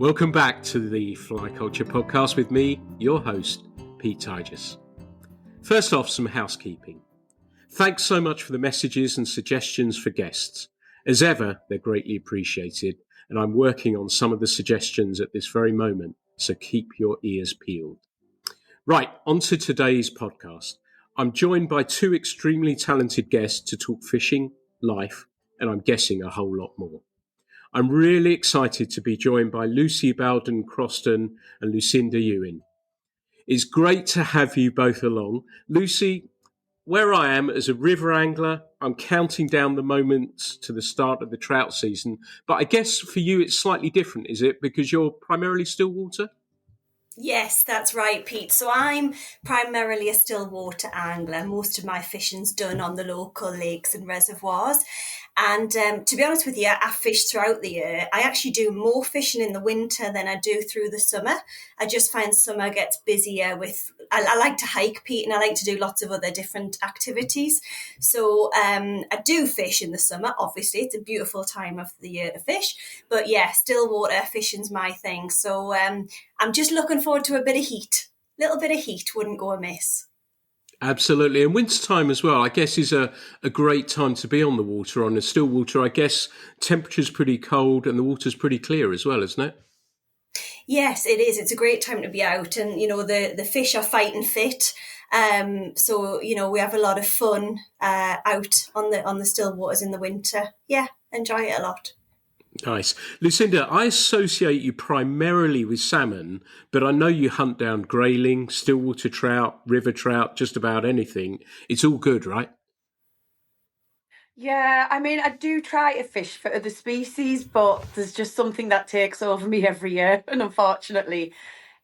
Welcome back to the Fly Culture Podcast with me, your host, Pete Tigers. First off, some housekeeping. Thanks so much for the messages and suggestions for guests. As ever, they're greatly appreciated, and I'm working on some of the suggestions at this very moment, so keep your ears peeled. Right, on to today's podcast. I'm joined by two extremely talented guests to talk fishing, life, and I'm guessing a whole lot more. I'm really excited to be joined by Lucy Bowden-Croston and Lucinda Ewin. It's great to have you both along. Lucy, where I am as a river angler, I'm counting down the moments to the start of the trout season. But I guess for you it's slightly different, is it? Because you're primarily stillwater? Yes, that's right, Pete. So I'm primarily a stillwater angler. Most of my fishing's done on the local lakes and reservoirs. And to be honest with you, I fish throughout the year. I actually do more fishing in the winter than I do through the summer. I just find summer gets busier with, I like to hike, Pete, and I like to do lots of other different activities. So I do fish in the summer, obviously. It's a beautiful time of the year to fish. But yeah, stillwater fishing's my thing. So I'm just looking forward to a bit of heat. A little bit of heat wouldn't go amiss. Absolutely. And wintertime as well, I guess, is a great time to be on the water. On the stillwater, I guess temperature's pretty cold and the water's pretty clear as well, isn't it? Yes, it is. It's a great time to be out. And, you know, the fish are fighting fit. So, you know, we have a lot of fun out on the still waters in the winter. Yeah, enjoy it a lot. Nice. Lucinda, I associate you primarily with salmon, but I know you hunt down grayling, stillwater trout, river trout, just about anything. It's all good, right? Yeah, I mean, I do try to fish for other species, but there's just something that takes over me every year. And unfortunately,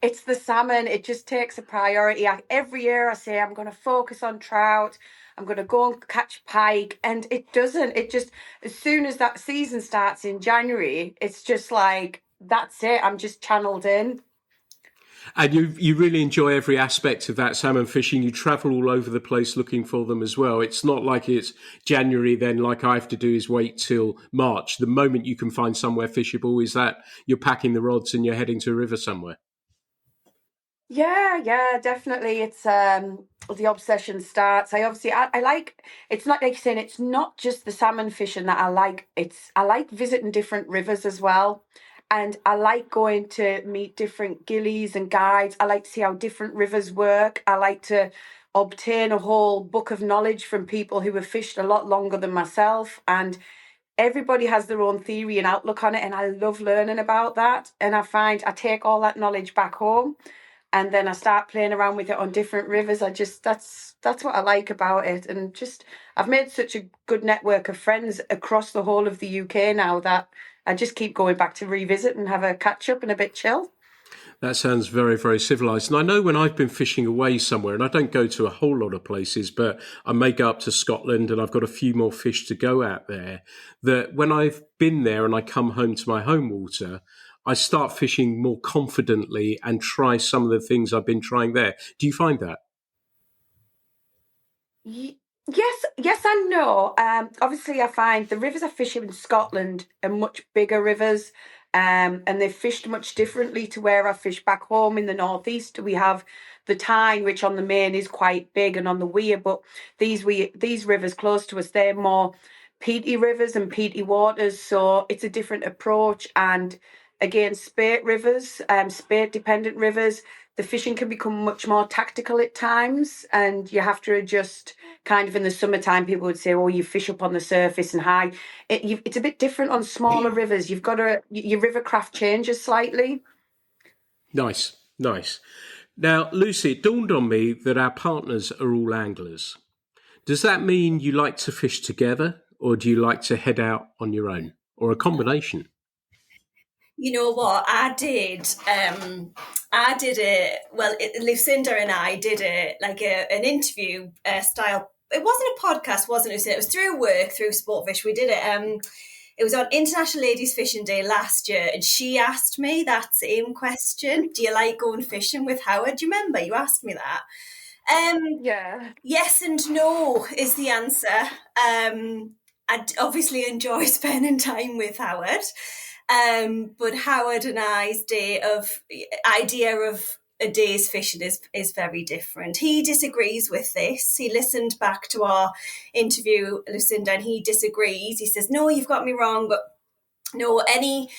it's the salmon. It just takes a priority. Every year I say I'm going to focus on trout. I'm going to go and catch pike. And it doesn't. It just, as soon as that season starts in January, it's just like, that's it. I'm just channeled in. And you really enjoy every aspect of that salmon fishing. You travel all over the place looking for them as well. It's not like it's January, then like I have to do is wait till March. The moment you can find somewhere fishable is that you're packing the rods and you're heading to a river somewhere. Yeah, definitely. It's the obsession starts. I like, it's not like you're saying, it's not just the salmon fishing that I like. I like visiting different rivers as well. And I like going to meet different gillies and guides. I like to see how different rivers work. I like to obtain a whole book of knowledge from people who have fished a lot longer than myself. And everybody has their own theory and outlook on it. And I love learning about that. And I find I take all that knowledge back home. And then I start playing around with it on different rivers. That's what I like about it. And just, I've made such a good network of friends across the whole of the UK now that I just keep going back to revisit and have a catch up and a bit chill. That sounds very, very civilised. And I know when I've been fishing away somewhere, and I don't go to a whole lot of places, but I may go up to Scotland and I've got a few more fish to go out there, that when I've been there and I come home to my home water, I start fishing more confidently and try some of the things I've been trying there. Do you find that? Yes and no. Obviously, I find the rivers I fish in Scotland are much bigger rivers, and they're fished much differently to where I fish back home in the northeast. We have the Tyne, which on the main is quite big, and on the Weir, but these rivers close to us, they're more peaty rivers and peaty waters, so it's a different approach. And again, spate rivers, spate dependent rivers, the fishing can become much more tactical at times, and you have to adjust. Kind of in the summertime, people would say, "Oh, you fish up on the surface and high." It's a bit different on smaller rivers. You've got your river craft changes slightly. Nice. Now, Lucy, it dawned on me that our partners are all anglers. Does that mean you like to fish together, or do you like to head out on your own, or a combination? You know what? I did Lucinda and I did an interview style. It wasn't a podcast, wasn't it? It was through work, through Sportfish. We did it. It was on International Ladies Fishing Day last year, and she asked me that same question. Do you like going fishing with Howard? Do you remember you asked me that? Yeah. Yes and no is the answer. I obviously enjoy spending time with Howard. But Howard and I's idea of a day's fishing is very different. He disagrees with this. He listened back to our interview, Lucinda, and he disagrees. He says, no, you've got me wrong, but no, any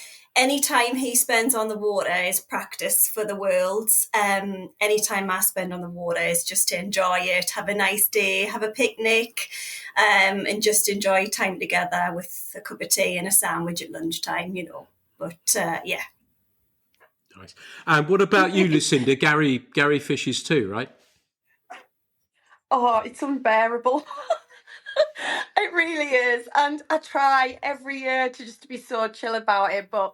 time he spends on the water is practice for the Worlds. Any time I spend on the water is just to enjoy it, have a nice day, have a picnic, and just enjoy time together with a cup of tea and a sandwich at lunchtime, But yeah. Nice. And what about you, Lucinda? Gary fishes too, right? Oh, it's unbearable. It really is. And I try every year to just be so chill about it. But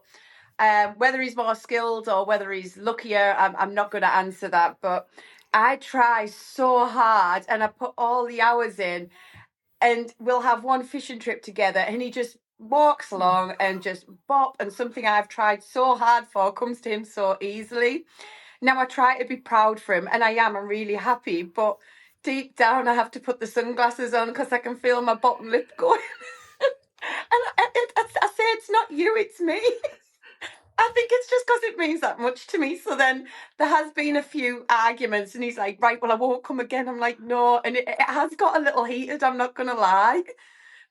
whether he's more skilled or whether he's luckier, I'm not going to answer that. But I try so hard and I put all the hours in, and we'll have one fishing trip together and he just walks along and just bop, and something I've tried so hard for comes to him so easily. Now I try to be proud for him, and I'm really happy, but deep down I have to put the sunglasses on because I can feel my bottom lip going. And I say, it's not you, it's me. I think it's just because it means that much to me. So then there has been a few arguments and he's like, right, well, I won't come again. I'm like, no. And it has got a little heated, I'm not going to lie.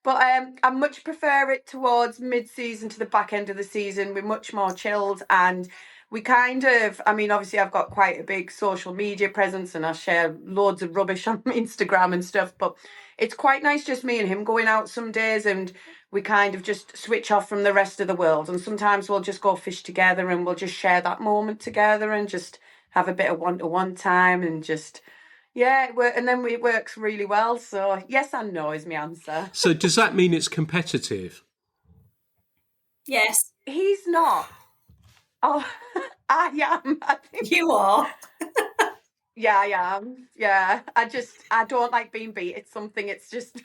But I much prefer it towards mid-season to the back end of the season. We're much more chilled, and we obviously I've got quite a big social media presence and I share loads of rubbish on Instagram and stuff, but it's quite nice just me and him going out some days, and we kind of just switch off from the rest of the world. And sometimes we'll just go fish together and we'll just share that moment together and just have a bit of one-to-one time and just... Yeah, and then it works really well. So yes and no is my answer. So does that mean it's competitive? Yes. He's not. Oh, I am. I think. You are. Yeah, I am. Yeah, I don't like being beat. It's something, it's just...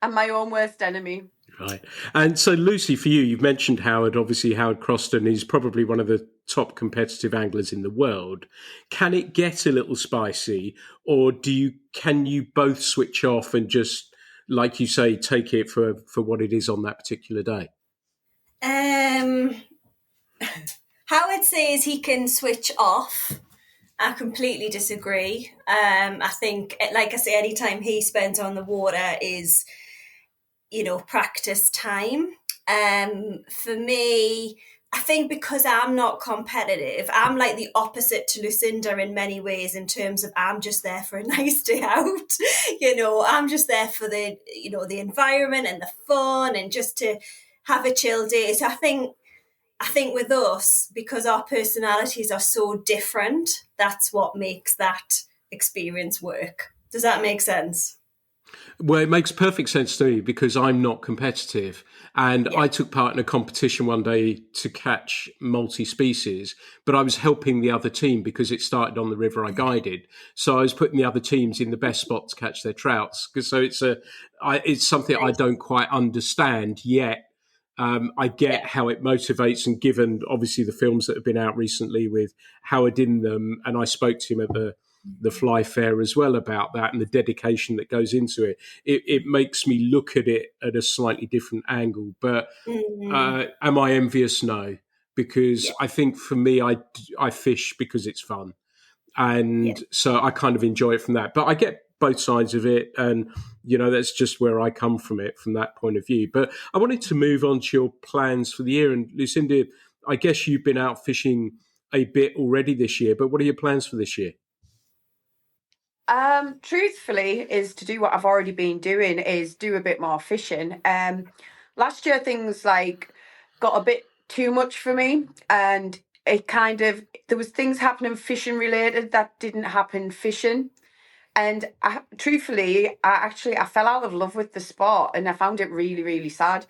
I'm my own worst enemy. Right. And so, Lucy, for you, you've mentioned Howard. Obviously, Bowden-Croston is probably one of the top competitive anglers in the world. Can it get a little spicy, or can you both switch off and just, like you say, take it for what it is on that particular day? Howard says he can switch off. I completely disagree. I think, like I say, anytime he spends on the water is, practice time. For me, I think because I'm not competitive, I'm like the opposite to Lucinda in many ways in terms of I'm just there for a nice day out. I'm just there for the environment and the fun and just to have a chill day. So I think with us, because our personalities are so different, that's what makes that experience work. Does that make sense? Well, it makes perfect sense to me because I'm not competitive. And I took part in a competition one day to catch multi-species, but I was helping the other team because it started on the river I guided. So I was putting the other teams in the best spot to catch their trouts. So it's something I don't quite understand yet. I get how it motivates, and given obviously the films that have been out recently with Howard in them, and I spoke to him at the Fly Fair as well about that and the dedication that goes into it. It makes me look at it at a slightly different angle. But am I envious? No, because I think for me, I fish because it's fun. And so I kind of enjoy it from that. But I get both sides of it. And, that's just where I come from it, from that point of view. But I wanted to move on to your plans for the year. And Lucinda, I guess you've been out fishing a bit already this year, but what are your plans for this year? Truthfully, is to do what I've already been doing, is do a bit more fishing. Last year things got a bit too much for me, and it there was things happening fishing related that didn't happen fishing. And truthfully, I fell out of love with the sport, and I found it really, really sad.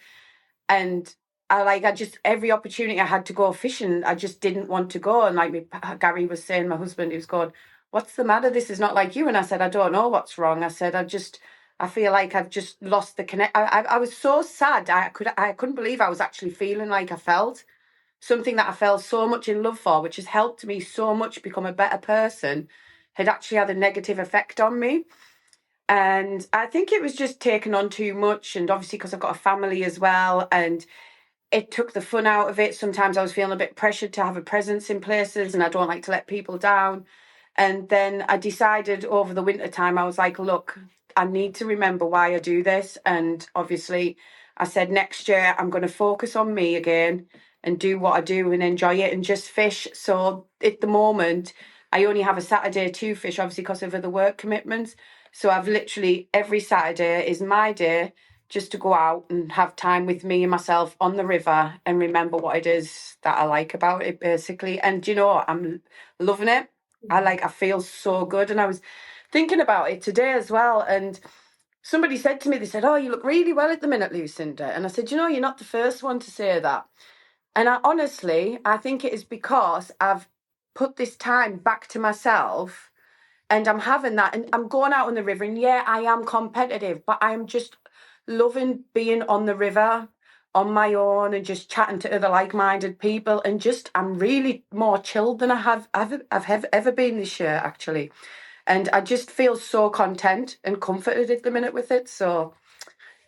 And I just, every opportunity I had to go fishing, I just didn't want to go. And Gary was saying, my husband, he was going, what's the matter? This is not like you. And I said, I don't know what's wrong. I said, I feel like I've just lost the connect. I was so sad. I couldn't believe I was actually feeling like I felt something that I fell so much in love for, which has helped me so much become a better person, had actually had a negative effect on me. And I think it was just taken on too much. And obviously because I've got a family as well. And it took the fun out of it. Sometimes I was feeling a bit pressured to have a presence in places, and I don't like to let people down. And then I decided over the winter time, I was like, look, I need to remember why I do this. And obviously I said, next year I'm going to focus on me again and do what I do and enjoy it and just fish. So at the moment, I only have a Saturday to fish, obviously because of other work commitments. So I've literally, every Saturday is my day just to go out and have time with me and myself on the river and remember what it is that I like about it, basically. And you know, I'm loving it. I feel so good. And I was thinking about it today as well. And somebody said to me, they said, oh, you look really well at the minute, Lucinda. And I said, you know, you're not the first one to say that. And I think it is because I've put this time back to myself and I'm having that. And I'm going out on the river. And yeah, I am competitive, but I'm just loving being on the river on my own and just chatting to other like-minded people, and just I'm really more chilled than I've ever been this year, actually. And I just feel so content and comforted at the minute with it. So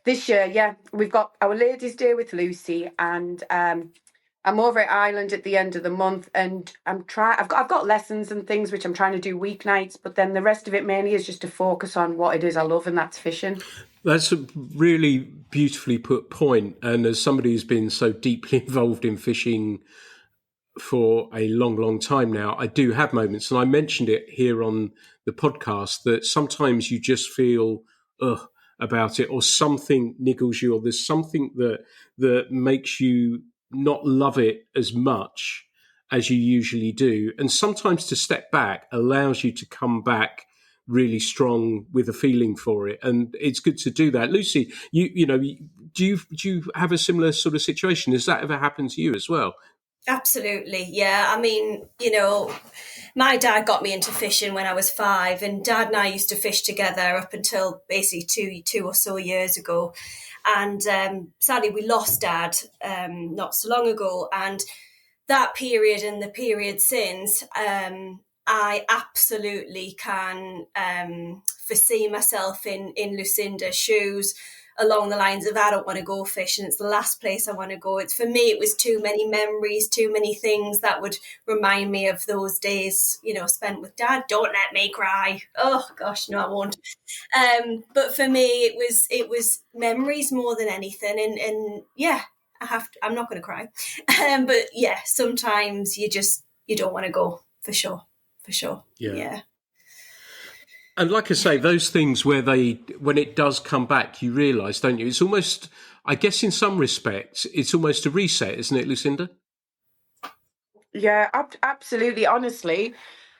this year, yeah, we've got our ladies' day with Lucy, and I'm over at Ireland at the end of the month, and I've got lessons and things which I'm trying to do weeknights, but then the rest of it mainly is just to focus on what it is I love, and that's fishing. That's a really beautifully put point. And as somebody who's been so deeply involved in fishing for a long, long time now, I do have moments, and I mentioned it here on the podcast, that sometimes you just feel about it, or something niggles you, or there's something that makes you not love it as much as you usually do. And sometimes to step back allows you to come back really strong with a feeling for it, and it's good to do that. Lucy, you know, do you have a similar sort of situation? Has that ever happened to you as well? Absolutely, yeah. I mean, you know, my dad got me into fishing when I was 5, and Dad and I used to fish together up until basically two or so years ago. And sadly, we lost Dad not so long ago. And that period and the period since, I absolutely can foresee myself in Lucinda's shoes, along the lines of I don't want to go fishing. It's the last place I want to go. It's, for me, it was too many memories, too many things that would remind me of those days, you know, spent with Dad. Don't let me cry. Oh gosh, no, I won't. But for me, it was memories more than anything. And yeah, I'm not going to cry. But yeah, sometimes you don't want to go, for sure. Yeah. And like I say, those things where when it does come back, you realise, don't you? It's almost, I guess in some respects, it's almost a reset, isn't it, Lucinda? Yeah, absolutely. Honestly,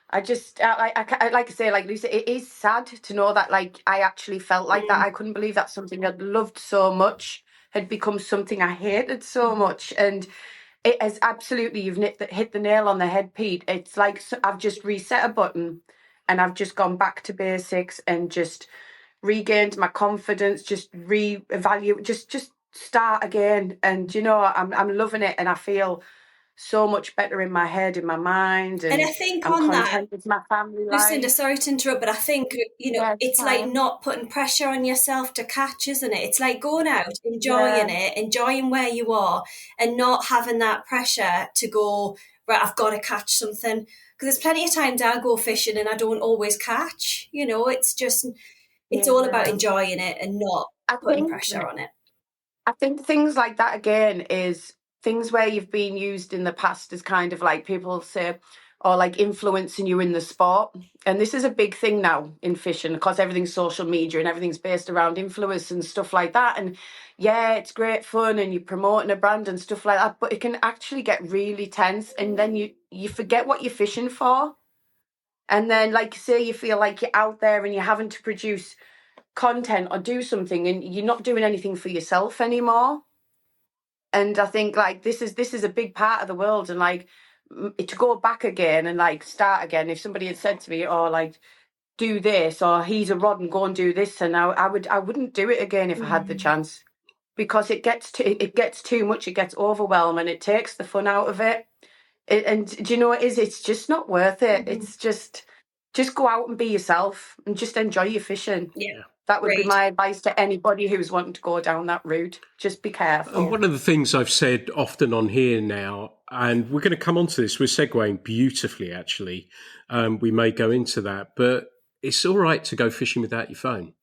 I just like I say, like Lucy, it is sad to know that like I actually felt like that. I couldn't believe that something I'd loved so much had become something I hated so much, and it has absolutely, you've hit the nail on the head, Pete. It's like I've just reset a button, and I've just gone back to basics and just regained my confidence, just reevaluate, just start again. And you know, I'm loving it, and I feel so much better in my head, in my mind, And and I think I'm on that, content with my family Lucinda, life. sorry to interrupt, but I think, you know, Yeah, it's it's like fine. not putting pressure on yourself to catch, isn't it? It's like going out, Yeah, enjoying it, enjoying where you are, and not having that pressure to go, right, I've got to catch something. Because there's plenty of times I'll go fishing and I don't always catch. You know, it's all about yeah. enjoying it and not I putting think pressure on it. I think things like that again is things where you've been used in the past as kind of like people say, or like influencing you in the sport. And this is a big thing now in fishing because everything's social media and everything's based around influence and stuff like that. And yeah, it's great fun and you're promoting a brand and stuff like that, but it can actually get really tense, and then you forget what you're fishing for. And then, like you say, you feel like you're out there and you're having to produce content or do something, and you're not doing anything for yourself anymore. And I think like this is a big part of the world, and like to go back again and like start again. If somebody had said to me, "Oh, like do this," or "He's a rod and go and do this," and I wouldn't do it again if I had the chance, because it gets too much. It gets overwhelming. It takes the fun out of it. And do you know what it is? It's just not worth it. It's just go out and be yourself and just enjoy your fishing. Yeah. That would be Great. my advice to anybody who's wanting to go down that route. Just be careful. And one of the things I've said often on here now, and we're going to come on to this, we're segueing beautifully, actually. We may go into that, but it's all right to go fishing without your phone.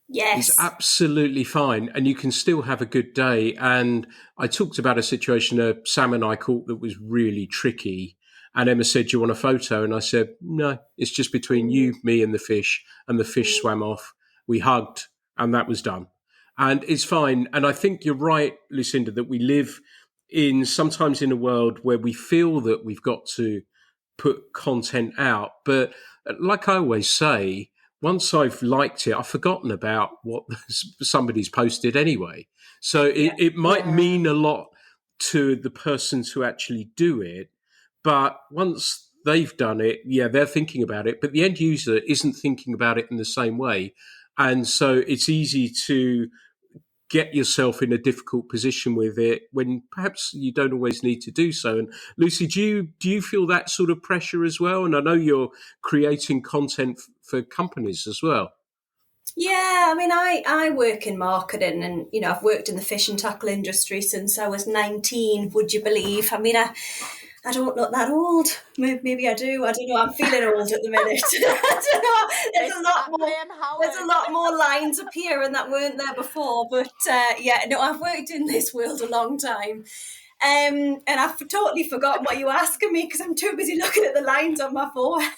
Yes. It's absolutely fine. And you can still have a good day. And I talked about a situation, a salmon I caught that was really tricky. And Emma said, "Do you want a photo?" And I said, "No, it's just between you, me and the fish." And the fish swam off. We hugged and that was done. And it's fine. And I think you're right, Lucinda, that we live sometimes in a world where we feel that we've got to put content out. But like I always say, once I've liked it, I've forgotten about what somebody's posted anyway. So it might mean a lot to the persons who actually do it. But once they've done it, they're thinking about it. But the end user isn't thinking about it in the same way. And so it's easy to get yourself in a difficult position with it when perhaps you don't always need to do so. And Lucy, do you feel that sort of pressure as well? And I know you're creating content for companies as well. Yeah, I mean, I work in marketing and, I've worked in the fish and tackle industry since I was 19, would you believe? I mean, I don't look that old. Maybe I do. I don't know. I'm feeling old at the minute. I don't know. There's a lot more lines appearing that weren't there before. But I've worked in this world a long time. And I've totally forgotten what you were asking me because I'm too busy looking at the lines on my forehead.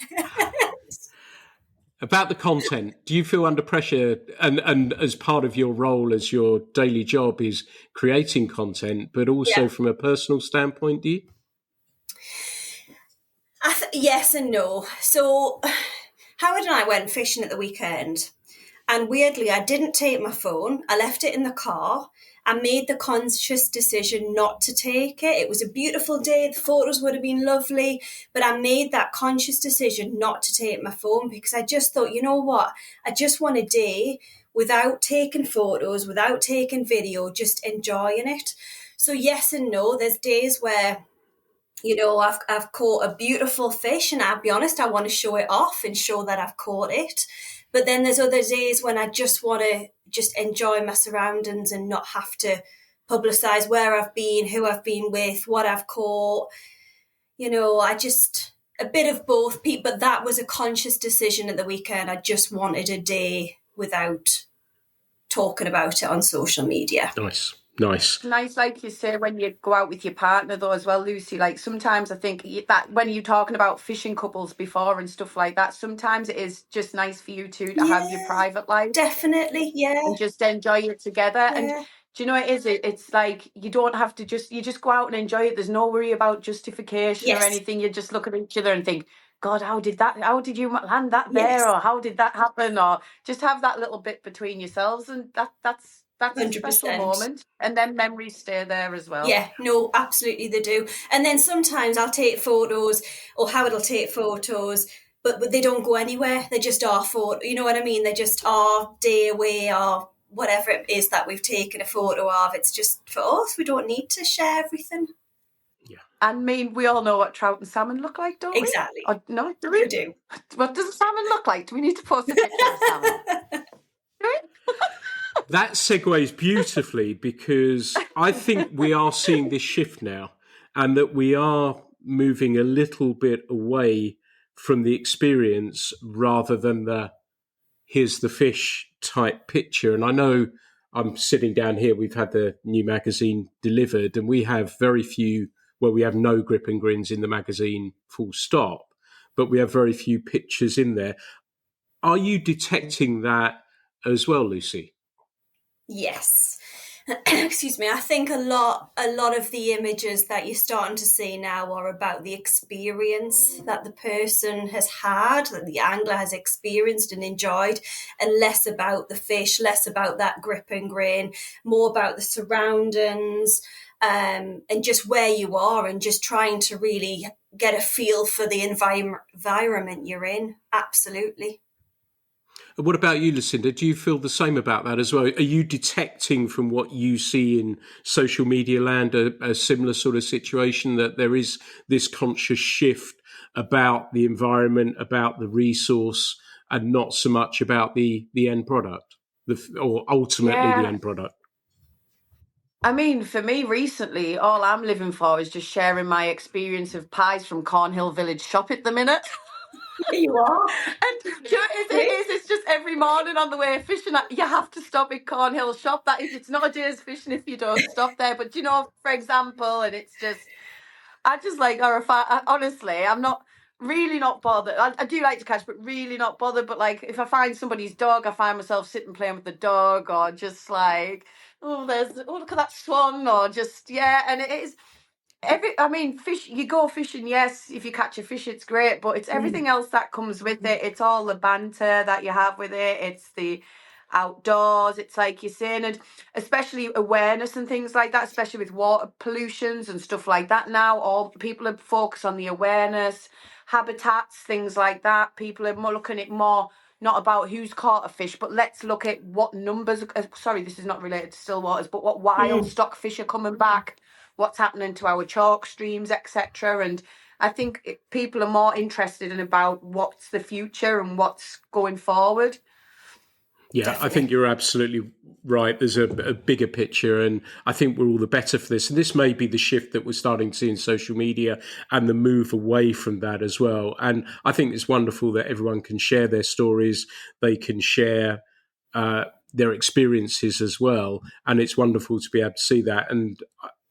About the content, do you feel under pressure? And as part of your role as your daily job is creating content, but also from a personal standpoint, do you? Yes and no. So Howard and I went fishing at the weekend, and weirdly, I didn't take my phone. I left it in the car. I made the conscious decision not to take it. It was a beautiful day. The photos would have been lovely, but I made that conscious decision not to take my phone because I just thought, you know what? I just want a day without taking photos, without taking video, just enjoying it. So yes and no. There's days where I've caught a beautiful fish and I'll be honest, I want to show it off and show that I've caught it. But then there's other days when I just want to just enjoy my surroundings and not have to publicise where I've been, who I've been with, what I've caught. A bit of both, Pete, but that was a conscious decision at the weekend. I just wanted a day without talking about it on social media. Nice. It's nice, like you say, when you go out with your partner, though, as well, Lucy. Like sometimes I think that when you're talking about fishing couples before and stuff like that, sometimes it is just nice for you two to have your private life. Definitely, yeah. And just enjoy it together. Yeah. And do you know what it is? It's like you don't have to you just go out and enjoy it. There's no worry about justification or anything. You just look at each other and think, God, how did you land that there? Or how did that happen? Or just have that little bit between yourselves, and that's 100%. A special moment. And then memories stay there as well. Yeah, no, absolutely they do. And then sometimes I'll take photos or Howard will take photos, but they don't go anywhere. They just are photo. You know what I mean? They just are day away or whatever it is that we've taken a photo of. It's just for us. We don't need to share everything. Yeah. And we all know what trout and salmon look like, don't we? Exactly. Or, no, do we? We do. What does a salmon look like? Do we need to post a picture of salmon? That segues beautifully because I think we are seeing this shift now and that we are moving a little bit away from the experience rather than the here's the fish type picture. And I know I'm sitting down here, we've had the new magazine delivered and we have we have no grip and grins in the magazine full stop, but we have very few pictures in there. Are you detecting that as well, Lucy? Yes. Excuse me. I think a lot of the images that you're starting to see now are about the experience that the person has had, that the angler has experienced and enjoyed, and less about the fish, less about that grip and grain, more about the surroundings, and just where you are and just trying to really get a feel for the environment you're in. Absolutely. What about you, Lucinda? Do you feel the same about that as well? Are you detecting from what you see in social media land a similar sort of situation that there is this conscious shift about the environment, about the resource, and not so much about the end product, or ultimately the end product. I mean, for me recently, all I'm living for is just sharing my experience of pies from Cornhill Village Shop at the minute. You are. And you know, it's just every morning on the way fishing, you have to stop at Cornhill Shop. That is, it's not a day's fishing if you don't stop there. But you know, for example, and it's just, I just like, or if honestly, I'm not really not bothered. I do like to catch, but really not bothered. But like, if I find somebody's dog, I find myself sitting playing with the dog, or just like, oh, look at that swan, or just, yeah. And it is, fish, you go fishing, yes, if you catch a fish, it's great, but it's everything else that comes with it. It's all the banter that you have with it. It's the outdoors, it's like you're saying, and especially awareness and things like that, especially with water pollutions and stuff like that now. All people are focused on the awareness, habitats, things like that. People are more looking at more, not about who's caught a fish, but let's look at what numbers, sorry, this is not related to still waters, but what wild stock fish are coming back, what's happening to our chalk streams, etc. And I think people are more interested in about what's the future and what's going forward. Yeah, definitely. I think you're absolutely right. There's a bigger picture, and I think we're all the better for this. And this may be the shift that we're starting to see in social media and the move away from that as well. And I think it's wonderful that everyone can share their stories. They can share their experiences as well. And it's wonderful to be able to see that. And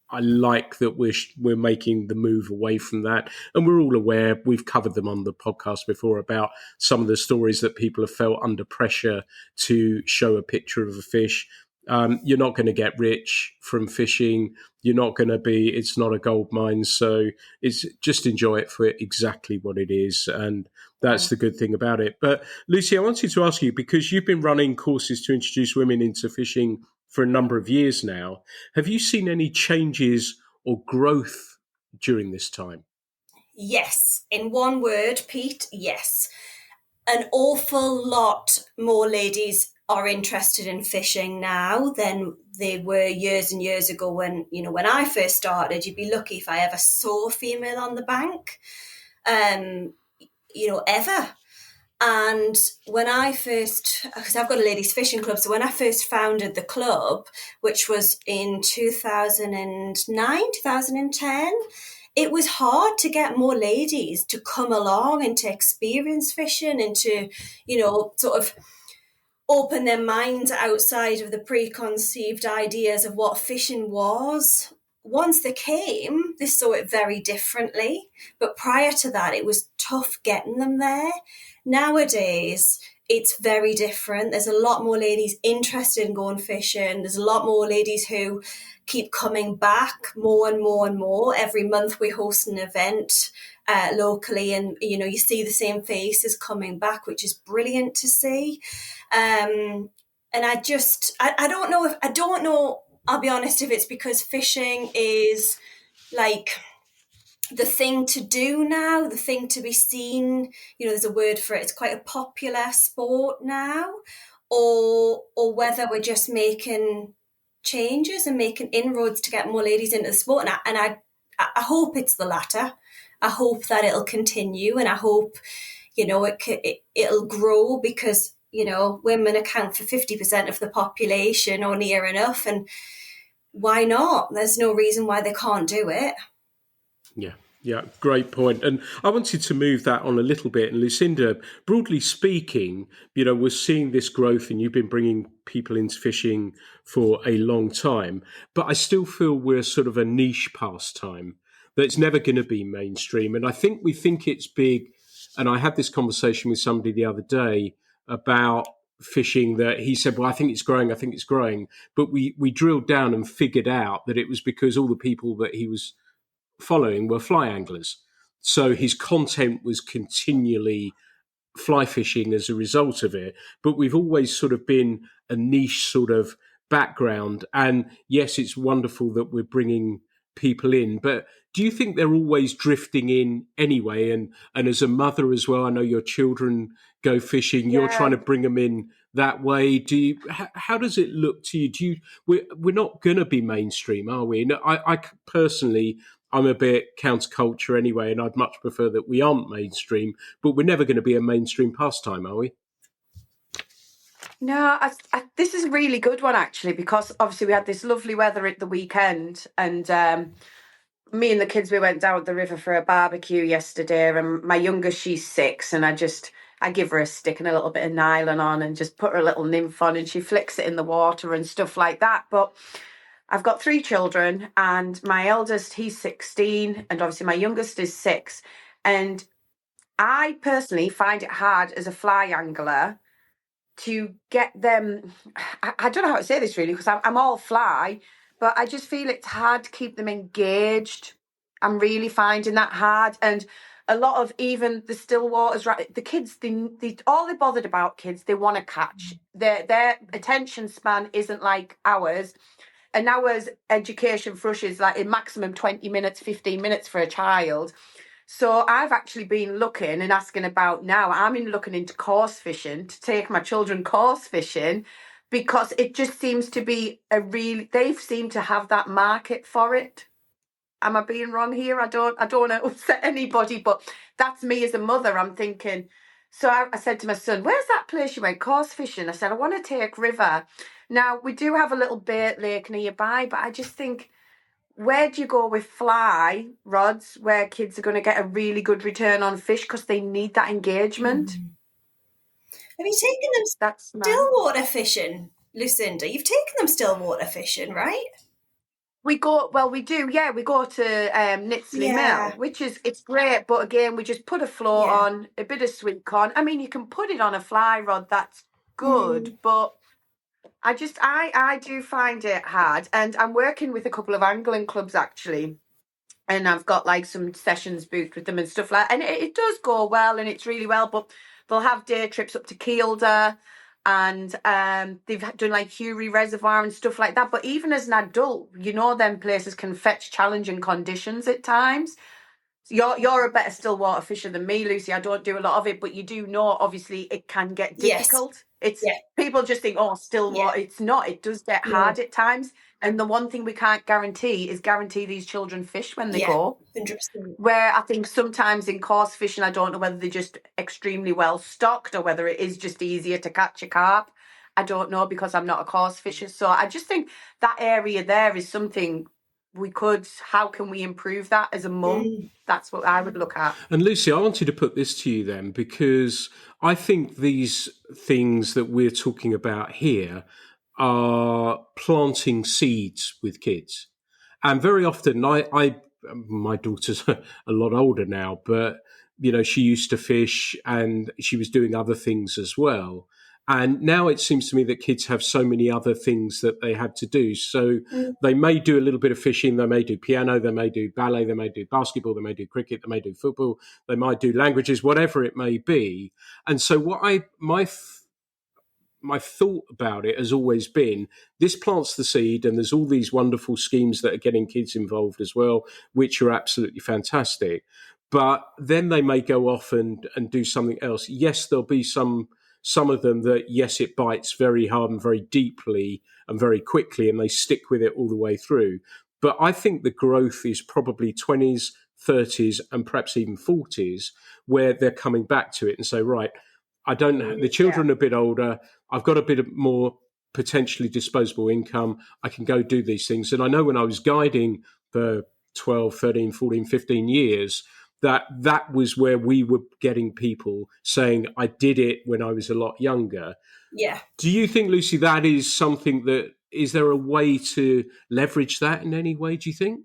I like that we're making the move away from that. And we're all aware, we've covered them on the podcast before, about some of the stories that people have felt under pressure to show a picture of a fish. You're not going to get rich from fishing. You're not going to be, it's not a gold mine. So it's just enjoy it for exactly what it is. And that's the good thing about it. But Lucy, I wanted to ask you, because you've been running courses to introduce women into fishing for a number of years now, have you seen any changes or growth during this time? Yes. In one word, Pete, yes. An awful lot more ladies are interested in fishing now than they were years and years ago. When I first started, you'd be lucky if I ever saw a female on the bank, ever. And when I first, because I've got a ladies fishing club, so when I first founded the club, which was in 2009, 2010, it was hard to get more ladies to come along and to experience fishing and to, sort of open their minds outside of the preconceived ideas of what fishing was. Once they came, they saw it very differently. But prior to that, it was tough getting them there. Nowadays, it's very different. There's a lot more ladies interested in going fishing. There's a lot more ladies who keep coming back more and more and more. Every month we host an event locally, and you see the same faces coming back, which is brilliant to see. And I don't know, I'll be honest, if it's because fishing is like the thing to do now, the thing to be seen, there's a word for it, it's quite a popular sport now, or whether we're just making changes and making inroads to get more ladies into the sport. And I hope it's the latter. I hope that it'll continue, and I hope, it'll grow, because, women account for 50% of the population or near enough. And why not? There's no reason why they can't do it. Yeah, great point. And I wanted to move that on a little bit. And Lucinda, broadly speaking, we're seeing this growth, and you've been bringing people into fishing for a long time. But I still feel we're sort of a niche pastime that's never going to be mainstream. And I think we think it's big. And I had this conversation with somebody the other day about fishing, that he said, well, I think it's growing. But we drilled down and figured out that it was because all the people that he was following were fly anglers. So his content was continually fly fishing as a result of it. But we've always sort of been a niche sort of background. And yes, it's wonderful that we're bringing people in, but do you think they're always drifting in anyway? And as a mother as well, I know your children go fishing. You're trying to bring them in that way. How does it look to you? We're not going to be mainstream, are we? No, I personally, I'm a bit counterculture anyway, and I'd much prefer that we aren't mainstream, but we're never going to be a mainstream pastime, are we? No, this is a really good one actually, because obviously we had this lovely weather at the weekend, and me and the kids, we went down the river for a barbecue yesterday, and my youngest, she's 6, and I give her a stick and a little bit of nylon on and just put her a little nymph on, and she flicks it in the water and stuff like that. But I've got 3 children, and my eldest, he's 16, and obviously my youngest is 6. And I personally find it hard as a fly angler to get them. I don't know how to say this really, because I'm all fly, but I just feel it's hard to keep them engaged. I'm really finding that hard. And a lot of even the still waters, right? The kids, they all they're bothered about, kids, they want to catch. Their attention span isn't like ours. And ours education for us is like a maximum 20 minutes, 15 minutes for a child. So I've actually been looking and asking about now. Looking into course fishing to take my children course fishing, because it just seems to be they seem to have that market for it. Am I being wrong here? I don't want to upset anybody, but that's me as a mother. I'm thinking. So I said to my son, "Where's that place you went course fishing?" I said, "I want to take river." Now we do have a little bait lake nearby, but I just think, where do you go with fly rods where kids are going to get a really good return on fish, because they need that engagement? Have you taken them That's stillwater fishing, Lucinda? You've taken them stillwater fishing, right? We go to Nitsley Yeah. Mill, which is, it's great, but again, we just put a float on, a bit of sweet corn. I mean, you can put it on a fly rod, that's good, but I do find it hard. And I'm working with a couple of angling clubs actually, and I've got like some sessions booked with them and stuff like that. And it does go well, and it's really well, but they'll have day trips up to Kielder, and they've done like Hewry Reservoir and stuff like that. But even as an adult, them places can fetch challenging conditions at times. You're a better stillwater fisher than me, Lucy. I don't do a lot of it, but you do know, obviously, it can get difficult. People just think, oh, stillwater. It's not. It does get hard at times. And the one thing we can't guarantee these children fish when they go. 100%. Where I think sometimes in course fishing, I don't know whether they're just extremely well stocked or whether it is just easier to catch a carp. I don't know, because I'm not a course fisher. So I just think that area there is something how can we improve that as a mum? That's what I would look at. And Lucy, I wanted to put this to you then, because I think these things that we're talking about here are planting seeds with kids. And very often, my daughter's a lot older now, but she used to fish and she was doing other things as well. And now it seems to me that kids have so many other things that they have to do. So they may do a little bit of fishing, they may do piano, they may do ballet, they may do basketball, they may do cricket, they may do football, they might do languages, whatever it may be. And so my thought about it has always been, this plants the seed, and there's all these wonderful schemes that are getting kids involved as well, which are absolutely fantastic. But then they may go off and do something else. Yes, there'll be some of them that, yes, it bites very hard and very deeply and very quickly, and they stick with it all the way through. But I think the growth is probably 20s, 30s, and perhaps even 40s, where they're coming back to it and say, right, the children are a bit older, I've got a bit more potentially disposable income, I can go do these things. And I know when I was guiding for 12, 13, 14, 15 years, that was where we were getting people saying, I did it when I was a lot younger. Yeah. Do you think, Lucy, that is something is there a way to leverage that in any way, do you think?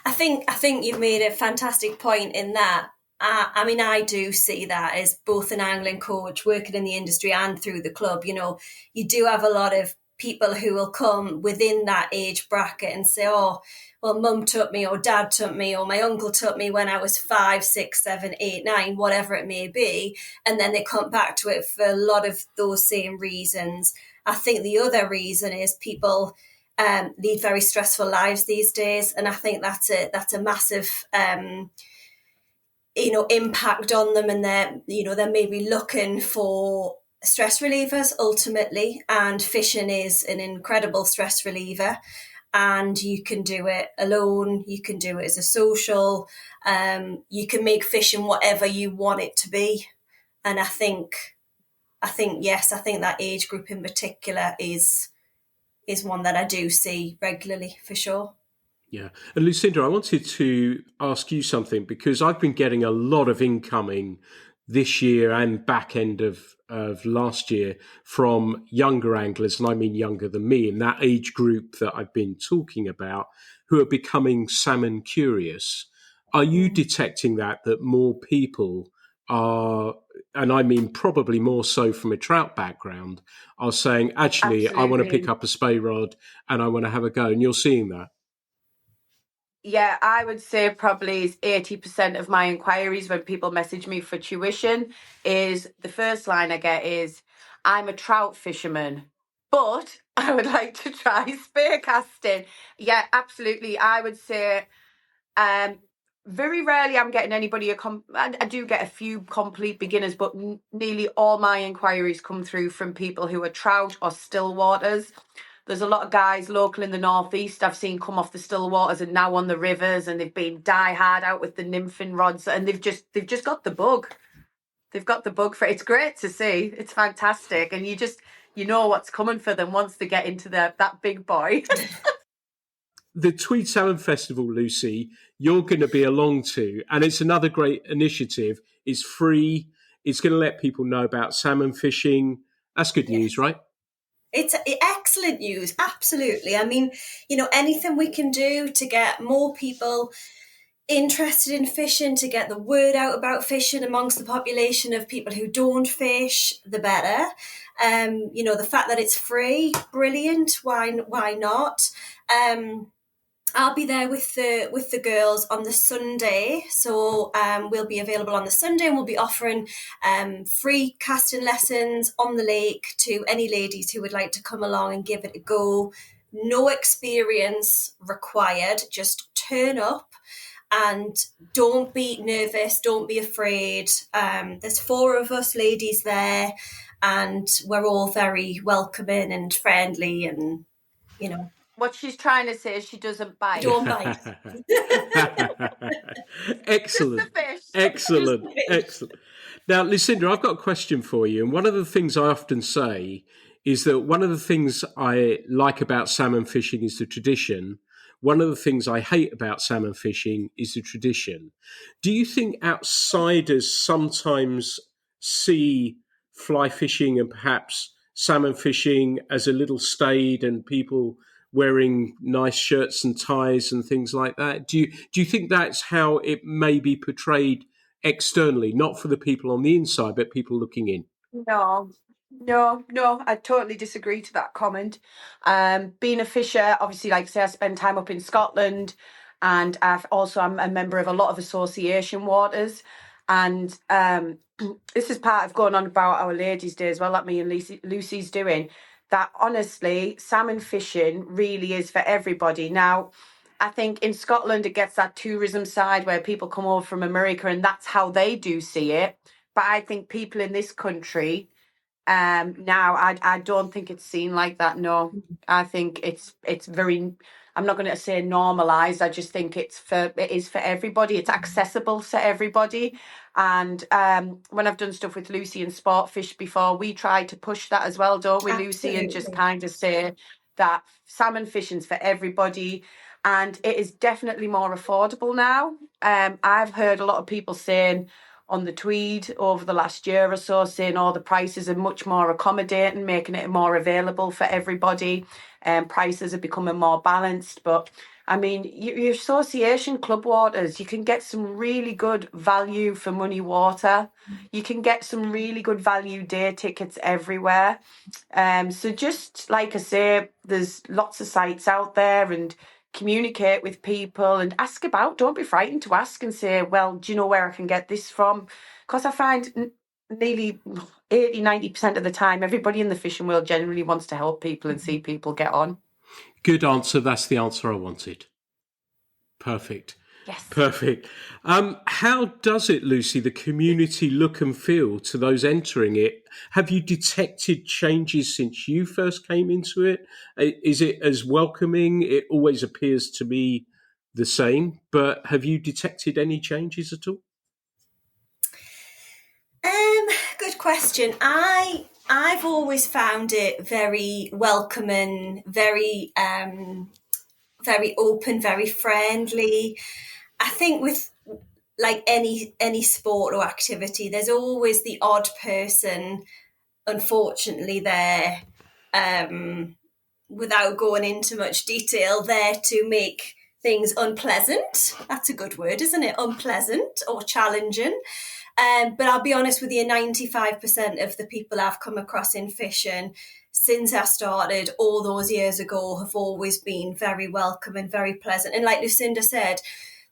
I think you've made a fantastic point in that. I do see that as both an angling coach working in the industry and through the club. You do have a lot of people who will come within that age bracket and say, oh, well, mum took me or dad took me or my uncle took me when I was 5, 6, 7, 8, 9, whatever it may be. And then they come back to it for a lot of those same reasons. I think the other reason is people lead very stressful lives these days. And I think that's a massive impact on them, and they're maybe looking for stress relievers ultimately, and fishing is an incredible stress reliever, and you can do it alone, you can do it as a social, you can make fishing whatever you want it to be. And I think I think that age group in particular is one that I do see regularly for sure. Yeah. And Lucinda, I wanted to ask you something because I've been getting a lot of incoming this year and back end of last year from younger anglers, and I mean younger than me, in that age group that I've been talking about, who are becoming salmon curious. Are you detecting that more people are, and I mean probably more so from a trout background, are saying, actually, I want to pick Absolutely. up a spey rod and I want to have a go? And you're seeing that? Yeah, I would say probably is 80% of my inquiries when people message me for tuition is the first line I get is, I'm a trout fisherman, but I would like to try spear casting. Yeah, absolutely. I would say very rarely I'm getting anybody I do get a few complete beginners, but nearly all my inquiries come through from people who are trout or still waters. There's a lot of guys local in the northeast I've seen come off the still waters and now on the rivers, and they've been die hard out with the nymphing rods, and they've just got the bug. They've got the bug for it. It's great to see. It's fantastic, and you know what's coming for them once they get into that big boy. The Tweed Salmon Festival, Lucy, you're going to be along to, and it's another great initiative. It's free. It's going to let people know about salmon fishing. That's good news, right? It's excellent news. Absolutely. I mean, anything we can do to get more people interested in fishing, to get the word out about fishing amongst the population of people who don't fish, the better. The fact that it's free, brilliant. Why not? I'll be there with the girls on the Sunday, so we'll be available on the Sunday, and we'll be offering free casting lessons on the lake to any ladies who would like to come along and give it a go. No experience required, just turn up and don't be nervous, don't be afraid. There's 4 of us ladies there, and we're all very welcoming and friendly, and What she's trying to say is she doesn't bite. don't bite. Excellent. Just the fish. Excellent. Excellent. Now, Lucinda, I've got a question for you. And one of the things I often say is that one of the things I like about salmon fishing is the tradition. One of the things I hate about salmon fishing is the tradition. Do you think outsiders sometimes see fly fishing and perhaps salmon fishing as a little staid, and people wearing nice shirts and ties and things like that? Do you think that's how it may be portrayed externally, not for the people on the inside, but people looking in? No, I totally disagree to that comment. Being a fisher, obviously, like I say, I spend time up in Scotland, and I'm a member of a lot of association waters. And this is part of going on about our Ladies' Day as well, that me and Lucy's doing. That honestly, salmon fishing really is for everybody. Now, I think in Scotland, it gets that tourism side where people come over from America and that's how they do see it. But I think people in this country, now I don't think it's seen like that. No, I think it's very, I'm not going to say normalized. I just think it is for everybody. It's accessible to everybody. And when I've done stuff with Lucy and Sportfish before, we try to push that as well, don't we, Lucy? And just kind of say that salmon fishing's for everybody. And it is definitely more affordable now. I've heard a lot of people saying on the Tweed over the last year or so, saying all the prices are much more accommodating, making it more available for everybody. Prices are becoming more balanced. But I mean, your association club waters, you can get some really good value for money water. You can get some really good value day tickets everywhere. So just like I say, there's lots of sites out there, and communicate with people and ask about. Don't be frightened to ask and say, well, do you know where I can get this from? Because I find nearly 80-90% of the time, everybody in the fishing world generally wants to help people and see people get on. Good answer. That's the answer I wanted. Perfect. Yes. Perfect. How does it, Lucy, the community look and feel to those entering it? Have you detected changes since you first came into it? Is it as welcoming? It always appears to me the same, but have you detected any changes at all? Good question. I I've always found it very welcoming, very very open, very friendly. I think with like any sport or activity, there's always the odd person, unfortunately, there, without going into much detail, there to make things unpleasant. That's a good word, isn't it? Unpleasant or challenging. But I'll be honest with you, 95% of the people I've come across in fishing since I started all those years ago have always been very welcome and very pleasant. And like Lucinda said,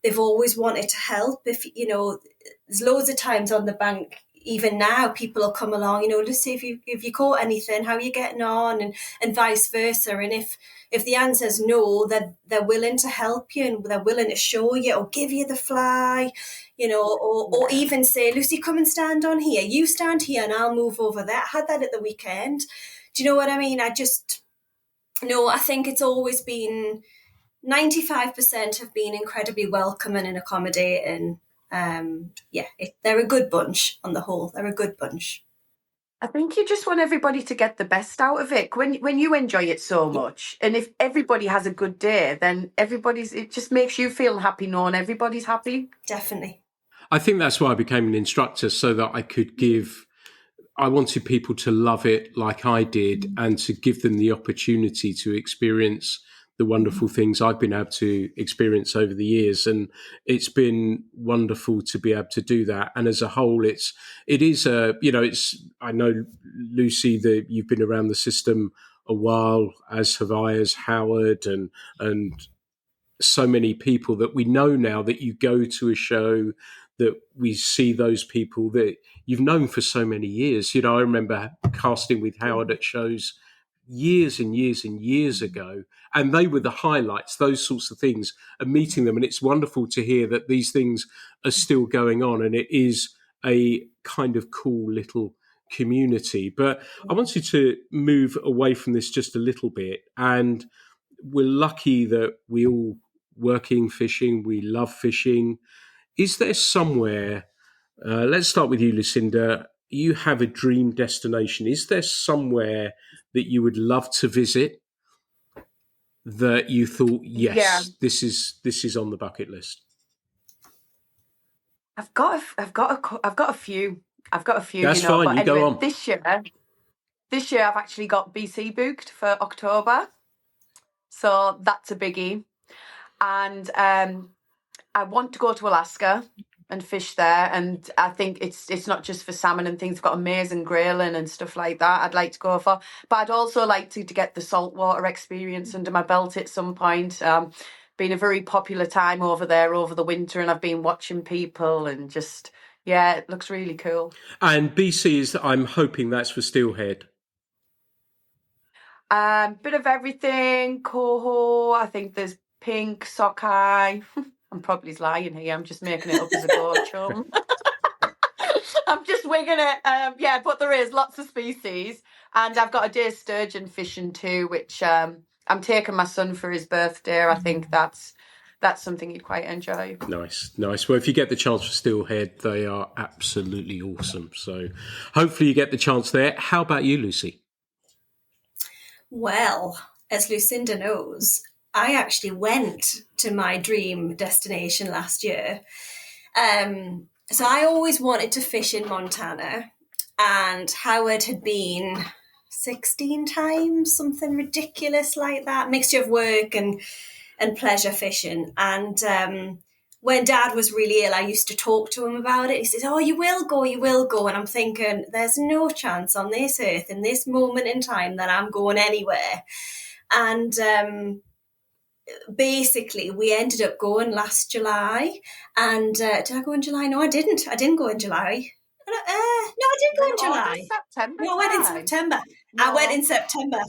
they've always wanted to help. If, there's loads of times on the bank, even now, people will come along, let's see if you caught anything, how are you getting on, and vice versa. And if the answer's no, they're willing to help you and they're willing to show you or give you the fly, or even say, Lucy, come and stand on here. You stand here and I'll move over there. I had that at the weekend. Do you know what I mean? I think it's always been 95% have been incredibly welcoming and accommodating. They're a good bunch on the whole. They're a good bunch. I think you just want everybody to get the best out of it when you enjoy it so much. And if everybody has a good day, then it just makes you feel happy knowing everybody's happy. Definitely. I think that's why I became an instructor, so that I wanted people to love it like I did and to give them the opportunity to experience the wonderful things I've been able to experience over the years. And it's been wonderful to be able to do that. And as a whole, I know, Lucy, that you've been around the system a while, as have I, as Howard, and so many people that we know now that you go to a show, that we see those people that you've known for so many years. I remember casting with Howard at shows years and years and years ago, and they were the highlights, those sorts of things, and meeting them. And it's wonderful to hear that these things are still going on, and it is a kind of cool little community. But I wanted to move away from this just a little bit, and we're lucky that we all working fishing, we love fishing. Is there somewhere, let's start with you, Lucinda, you have a dream destination. Is there somewhere that you would love to visit that you thought, yes, this is on the bucket list? I've got a few. That's fine. But you anyway, go on. This year I've actually got BC booked for October, so that's a biggie. And I want to go to Alaska and fish there, and I think it's not just for salmon and things. They've got amazing grayling and stuff like that I'd like to go for, but I'd also like to get the saltwater experience under my belt at some point. Been a very popular time over there over the winter, and I've been watching people, and just it looks really cool. And BC I'm hoping that's for steelhead. Bit of everything. Coho, I think there's pink, sockeye. I'm probably lying here. I'm just making it up as I go, chum. I'm just winging it. But there is lots of species. And I've got a day's sturgeon fishing too, which I'm taking my son for his birthday. I think that's something he'd quite enjoy. Nice. Well, if you get the chance for steelhead, they are absolutely awesome. So hopefully you get the chance there. How about you, Lucy? Well, as Lucinda knows, I actually went to my dream destination last year. So I always wanted to fish in Montana, and Howard had been 16 times, something ridiculous like that, mixture of work and pleasure fishing. And when Dad was really ill, I used to talk to him about it. He says, "Oh, you will go. And I'm thinking, there's no chance on this earth in this moment in time that I'm going anywhere. And basically, we ended up going last July. And did I go in July? No, I didn't. I didn't go in July. No, I did go in July. September. No, I went in September. No, I went in September.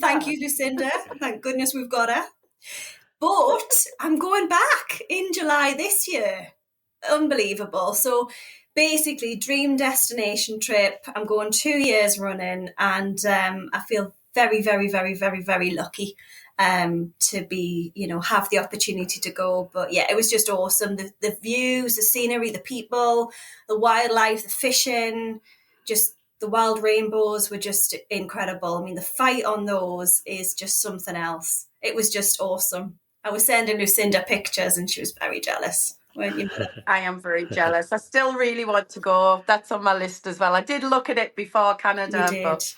Thank you, Lucinda. Thank goodness we've got her. But I'm going back in July this year. Unbelievable. So basically, dream destination trip. I'm going 2 years running, and I feel very, very, very, very, very lucky to be, have the opportunity to go. But yeah, it was just awesome. The views, the scenery, the people, the wildlife, the fishing, just the wild rainbows were just incredible. I mean, the fight on those is just something else. It was just awesome. I was sending Lucinda pictures and she was very jealous, weren't you? I am very jealous. I still really want to go. That's on my list as well. I did look at it before Canada, You did. but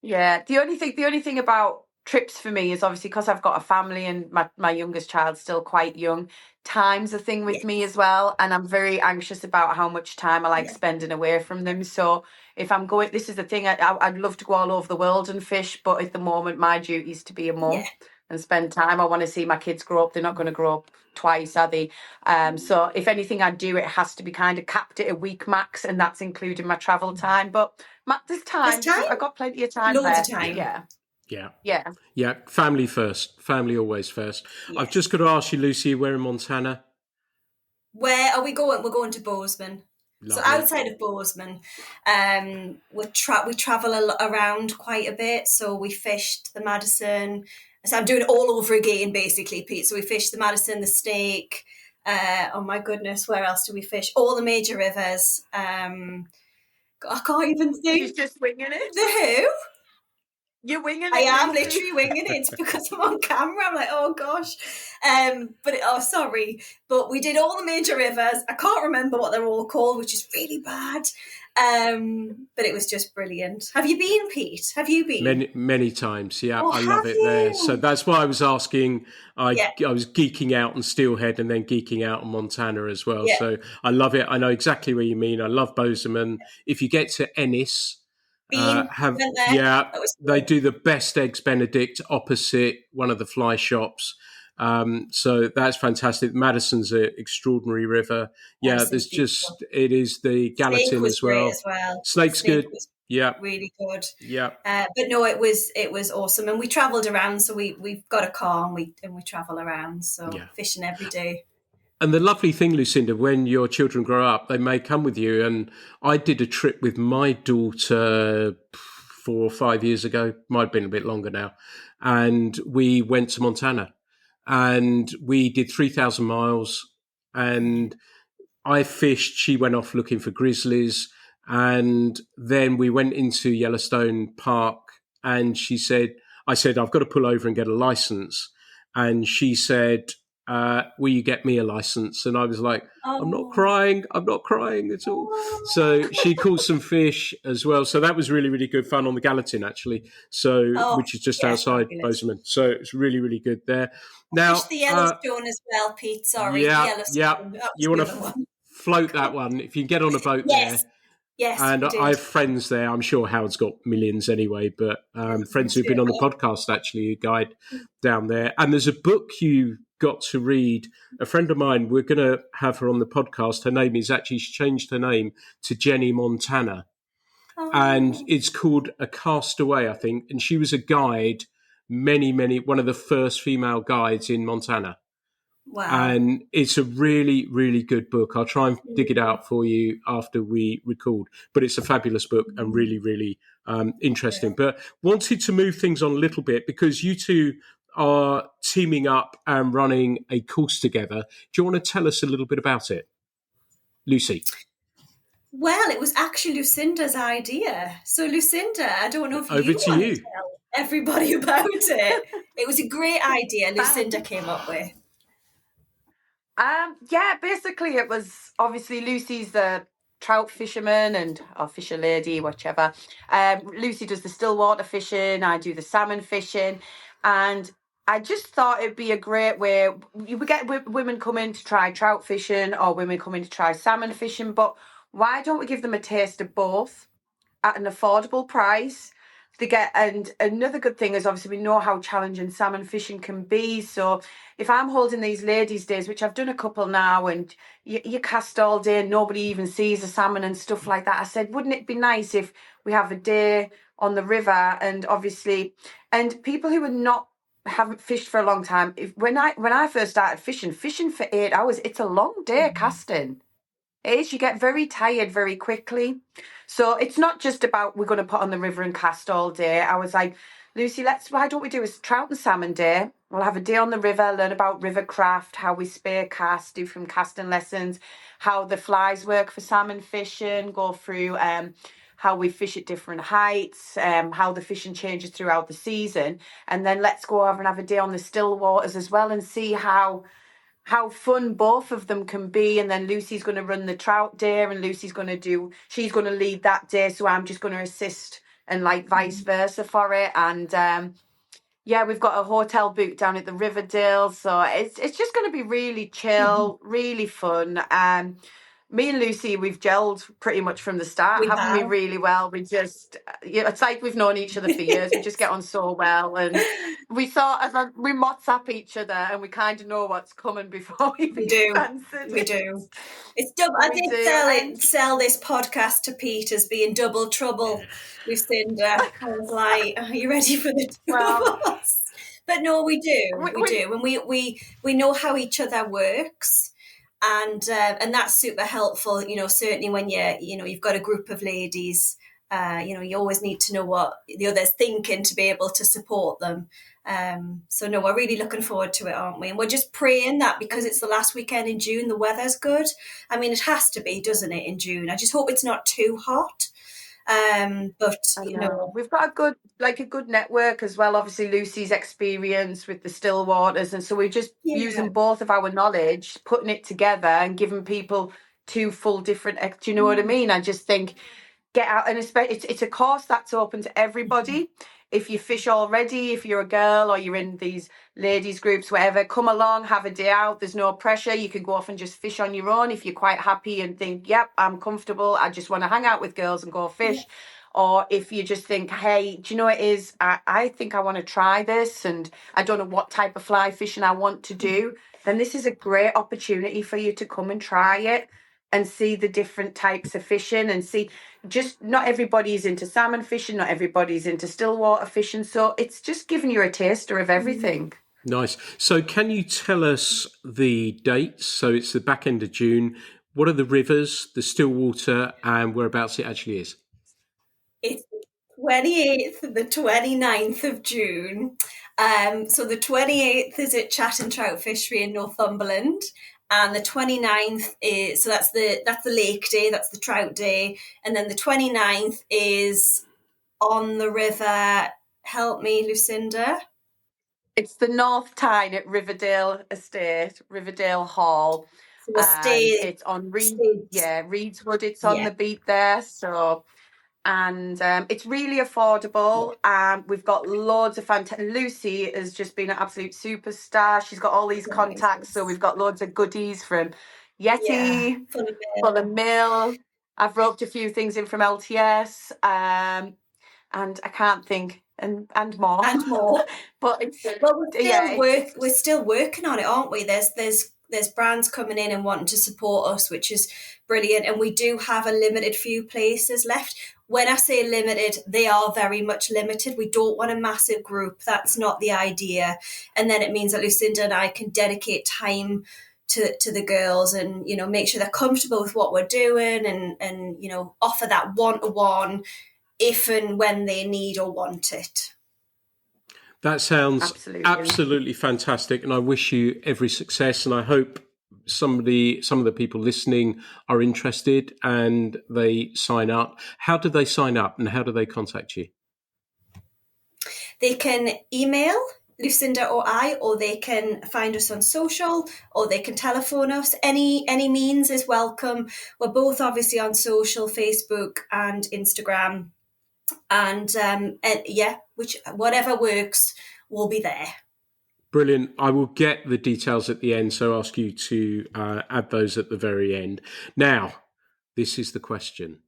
yeah, the only thing about trips for me is obviously because I've got a family and my youngest child's still quite young. Time's a thing with me as well, and I'm very anxious about how much time I like spending away from them. So if I'm going, this is the thing, I'd love to go all over the world and fish, but at the moment my duty is to be a mum and spend time. I want to see my kids grow up. They're not going to grow up twice, are they? So if anything I do, it has to be kind of capped at a week max, and that's including my travel time. But there's time. I've got plenty of time. Loads of time. Yeah. Family first. Family always first. I've just got to ask you, Lucy, we're in Montana. Where are we going? We're going to Bozeman. Lovely. So outside of Bozeman, we travel around quite a bit. So we fished the Madison. So I'm doing it all over again, basically, Pete. So we fished the Madison, the Snake. Oh my goodness, where else do we fish? All the major rivers. I can't even think. She's just winging it. The who? You're winging it. I am literally winging it because I'm on camera. I'm like, oh gosh. Sorry. But we did all the major rivers. I can't remember what they're all called, which is really bad. But it was just brilliant. Have you been, Pete? Have you been? Many times. Yeah, I love it there. So that's why I was asking. I was geeking out on Steelhead and then geeking out on Montana as well. Yeah. So I love it. I know exactly what you mean. I love Bozeman. If you get to Ennis, they do the best eggs Benedict opposite one of the fly shops. So that's fantastic. Madison's an extraordinary river. Yeah, it is the Gallatin as well. Snake's good. Really good. Yeah. But no, it was awesome. And we travelled around, so we've got a car and we travel around. So fishing every day. And the lovely thing, Lucinda, when your children grow up, they may come with you. And I did a trip with my daughter 4 or 5 years ago, might have been a bit longer now. And we went to Montana and we did 3,000 miles and I fished. She went off looking for grizzlies. And then we went into Yellowstone Park and I said, I've got to pull over and get a license. And she said, will you get me a license? And I was like, I'm not crying at all. So she caught some fish as well. So that was really, really good fun on the Gallatin, actually. So, which is just outside Bozeman. So it's really, really good there. Now, the Yellowstone as well, Pete. Sorry. Yeah. You want to float that one. If you can get on a boat there. Yes, and I have friends there. I'm sure Howard's got millions anyway, but friends who've been on the podcast actually, a guide down there. And there's a book you got to read. A friend of mine, we're going to have her on the podcast. Her name is actually, she changed her name to Jenny Montana. Oh. And it's called A Castaway, I think. And she was a guide, one of the first female guides in Montana. Wow. And it's a really, really good book. I'll try and dig it out for you after we record. But it's a fabulous book and really, really interesting. Yeah. But wanted to move things on a little bit because you two are teaming up and running a course together. Do you want to tell us a little bit about it, Lucy? Well, it was actually Lucinda's idea. So Lucinda, I don't know if you want to tell everybody about it. It was a great idea Lucinda came up with. Basically it was obviously Lucy's the trout fisherman or fisher lady, whichever. Lucy does the stillwater fishing, I do the salmon fishing, and I just thought it'd be a great way. You would get women come in to try trout fishing or women come in to try salmon fishing, but why don't we give them a taste of both at an affordable price? And another good thing is obviously we know how challenging salmon fishing can be. So if I'm holding these ladies' days, which I've done a couple now, and you cast all day and nobody even sees a salmon and stuff like that, I said, wouldn't it be nice if we have a day on the river and people who haven't fished for a long time. When I first started fishing for 8 hours, it's a long day casting. It is. You get very tired very quickly. So it's not just about we're going to put on the river and cast all day. I was like, Lucy, why don't we do a trout and salmon day? We'll have a day on the river, learn about river craft, how we spear cast, do from casting lessons, how the flies work for salmon fishing, go through how we fish at different heights, how the fishing changes throughout the season. And then let's go over and have a day on the still waters as well and see how fun both of them can be. And then Lucy's going to run the trout day, and she's going to lead that day, so I'm just going to assist, and like vice versa for it. And yeah, we've got a hotel booked down at the Riverdale, so it's just going to be really chill, really fun. Me and Lucy, we've gelled pretty much from the start, haven't we? Really well. We just, it's like we've known each other for years. We just get on so well, and we WhatsApp each other, and we kind of know what's coming before we do. Answered. We do. It's double. I did sell this podcast to Pete as being double trouble, Lucinda. I was like, "Are you ready for the two of us?" But no, we do. We do, and we know how each other works. And that's super helpful, certainly when you've got a group of ladies, you always need to know what the other's thinking to be able to support them. So no, we're really looking forward to it, aren't we? And we're just praying that because it's the last weekend in June, the weather's good. I mean, it has to be, doesn't it, in June? I just hope it's not too hot. But we've got a good network as well. Obviously, Lucy's experience with the still waters, and so we're just using both of our knowledge, putting it together, and giving people two full different. Do you know what I mean? I just think get out, and it's a course that's open to everybody. If you fish already, if you're a girl or you're in these ladies groups, whatever, come along, have a day out. There's no pressure. You can go off and just fish on your own if you're quite happy and think, yep, I'm comfortable. I just want to hang out with girls and go fish. Yeah. Or if you just think, hey, do you know what it is? I think I want to try this and I don't know what type of fly fishing I want to do. Then this is a great opportunity for you to come and try it and see the different types of fishing and see. Just not everybody's into salmon fishing, not everybody's into stillwater fishing, so it's just giving you a taster of everything. Nice. So can you tell us the dates? So it's the back end of June. What are the rivers, the stillwater, and whereabouts it actually is? It's the 28th and the 29th of June. So the 28th is at Chat and Trout Fishery in Northumberland. And the 29th is, so that's the lake day, that's the trout day. And then the 29th is on the river, help me, Lucinda. It's the North Tyne at Riverdale Estate, Riverdale Hall. So it's on Reedswood, it's on the beat there. So, and it's really affordable. We've got loads of Lucy has just been an absolute superstar. She's got all these contacts, so we've got loads of goodies from Yeti, Full of Mill. I've roped a few things in from LTS, and I can't think, and more. But we're still working on it, aren't we? There's brands coming in and wanting to support us, which is brilliant. And we do have a limited few places left. When I say limited, they are very much limited. We don't want a massive group. That's not the idea. And then it means that Lucinda and I can dedicate time to the girls and, make sure they're comfortable with what we're doing and offer that one-to-one if and when they need or want it. That sounds absolutely fantastic, and I wish you every success, and I hope some of the people listening are interested and they sign up. How do they sign up and how do they contact you? They can email Lucinda or I, or they can find us on social, or they can telephone us. Any means is welcome. We're both obviously on social, Facebook and Instagram. And whatever works, we'll be there. Brilliant. I will get the details at the end, so I'll ask you to add those at the very end. Now, this is the question.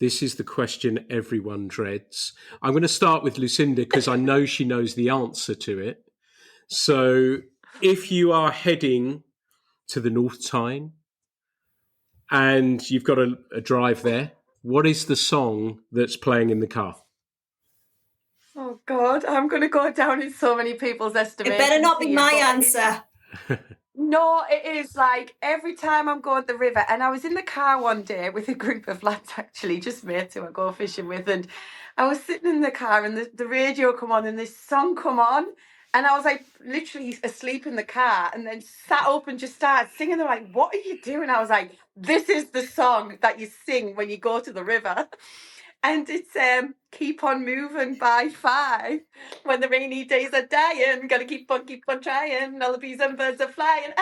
This is the question everyone dreads. I'm going to start with Lucinda because I know she knows the answer to it. So if you are heading to the North Tyne and you've got a drive there, what is the song that's playing in the car? Oh, God, I'm going to go down in so many people's estimations. It better not be my answer. No, it is like every time I'm going to the river, and I was in the car one day with a group of lads, actually, just mates who I go fishing with, and I was sitting in the car and the radio come on and this song come on, and I was like literally asleep in the car and then sat up and just started singing. They're like, what are you doing? I was like, this is the song that you sing when you go to the river. And it's Keep On Moving by Five. When the rainy days are dying, gotta keep on trying. All the bees and birds are flying.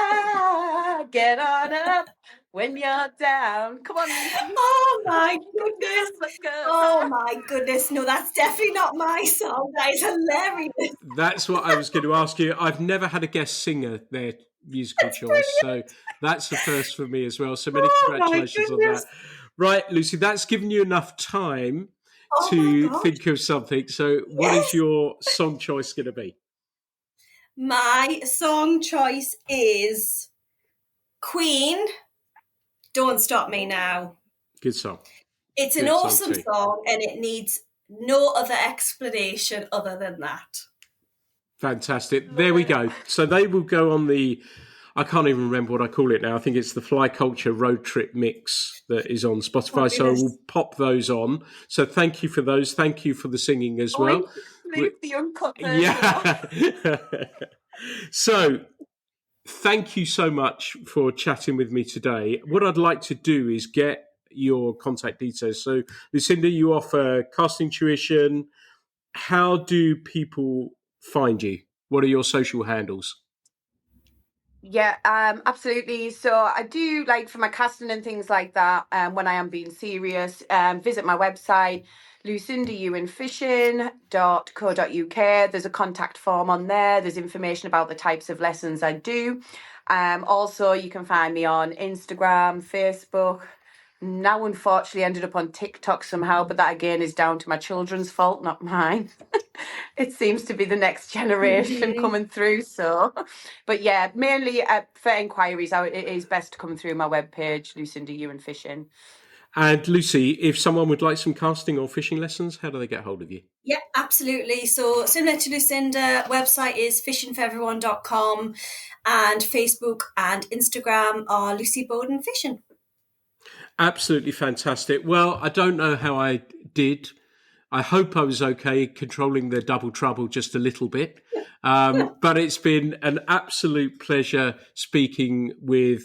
Get on up when you're down. Come on, Lucy. Oh my goodness. Let's go. Oh my goodness. No, that's definitely not my song. That is hilarious. That's what I was going to ask you. I've never had a guest singer their musical choice, so that's the first for me as well. So many congratulations on that. Right, Lucy, that's given you enough time to think of something. So what is your song choice going to be? My song choice is Queen, Don't Stop Me Now. Good song. It's an awesome song, and it needs no other explanation other than that. Fantastic. There we go. So they will go on the, I can't even remember what I call it now. I think it's the Fly Culture Road Trip Mix that is on Spotify. So I will pop those on. So thank you for those. Thank you for the singing as well. Leave the uncut version. Yeah. So thank you so much for chatting with me today. What I'd like to do is get your contact details. So Lucinda, you offer casting tuition. How do people find you? What are your social handles? Yeah, absolutely. So I do, like, for my casting and things like that, when I am being serious, visit my website, lucindaewinfishing.co.uk. There's a contact form on there. There's information about the types of lessons I do. Also, you can find me on Instagram, Facebook. Now, unfortunately, ended up on TikTok somehow, but that again is down to my children's fault, not mine. It seems to be the next generation coming through. So, but yeah, mainly for inquiries, it is best to come through my webpage, Lucinda Ewin Fishing. And Lucy, if someone would like some casting or fishing lessons, how do they get hold of you? Yeah, absolutely. So similar to Lucinda, website is fishingforeveryone.com, and Facebook and Instagram are Lucy Bowden Fishing. Absolutely fantastic. Well, I don't know how I did. I hope I was okay controlling the double trouble just a little bit. But it's been an absolute pleasure speaking with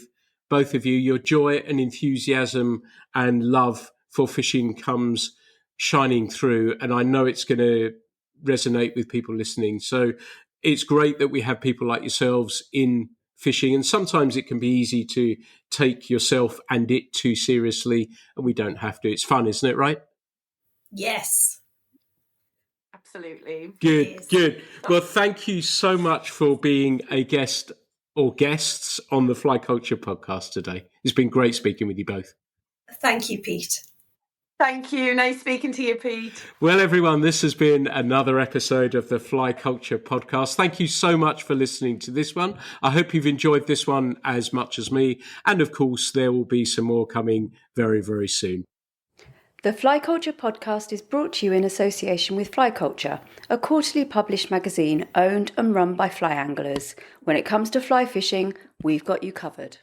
both of you. Your joy and enthusiasm and love for fishing comes shining through, and I know it's going to resonate with people listening. So it's great that we have people like yourselves in fishing, and sometimes it can be easy to take yourself and it too seriously, and we don't have to. It's fun, isn't it, right? Yes. Absolutely. Good. Well, thank you so much for being a guest or guests on the Fly Culture podcast today. It's been great speaking with you both. Thank you, Pete. Thank you. Nice speaking to you, Pete. Well, everyone, this has been another episode of the Fly Culture podcast. Thank you so much for listening to this one. I hope you've enjoyed this one as much as me. And of course, there will be some more coming very, very soon. The Fly Culture podcast is brought to you in association with Fly Culture, a quarterly published magazine owned and run by fly anglers. When it comes to fly fishing, we've got you covered.